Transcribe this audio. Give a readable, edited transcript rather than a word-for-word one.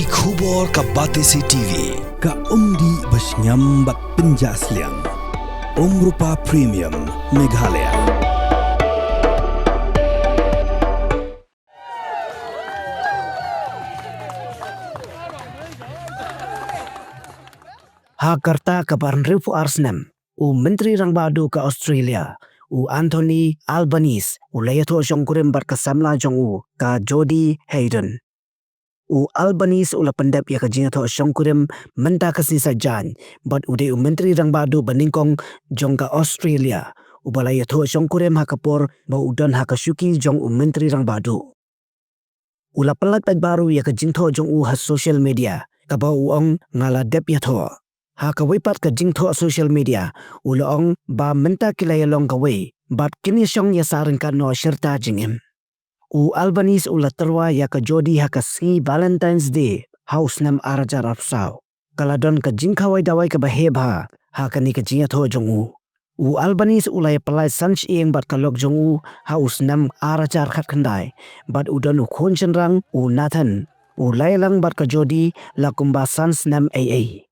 Ki khubor ka Batesi TV. Ka umdi basnyam bat penjaslian. Rupa Premium Meghalaya. Hakarta kabaran rifu Snem, Myntri Rangbah ka Australia, Anthony Albanese, Ïathoh Shongkurim berkesamla jong ka Jody Hayden. Albanese ula pendap ya ka Ïathoh Shongkurim menta kasisa jan, but ude Myntri Rangbah beningkong jong ka Australia. Bala Ïathoh Shongkurim hakapor ba udan hakasuki jong Myntri Rangbah. Ula pelat baru ya ka Ïathoh jong ha social media, kaba uang ngala dep Ïathoh. Hakawipat ka Ïathoh social media, ulaong ba menta kilayalong kawe, bat kini siyang yasarin ka no syerta jingim. Albanese ula terwa ya ka Jody hakasi Valentine's Day, haus Snem arajar apsaw. Kaladon ka jingkaway daway ka baheba, hakani ka Ïathoh jong Albanese ula ya palay sanch iyang bat kalog jong haus Snem arajar kat kendai, bat udan konsenrang Nathan, laylang bat ka Jody lakumba sans Snem AA.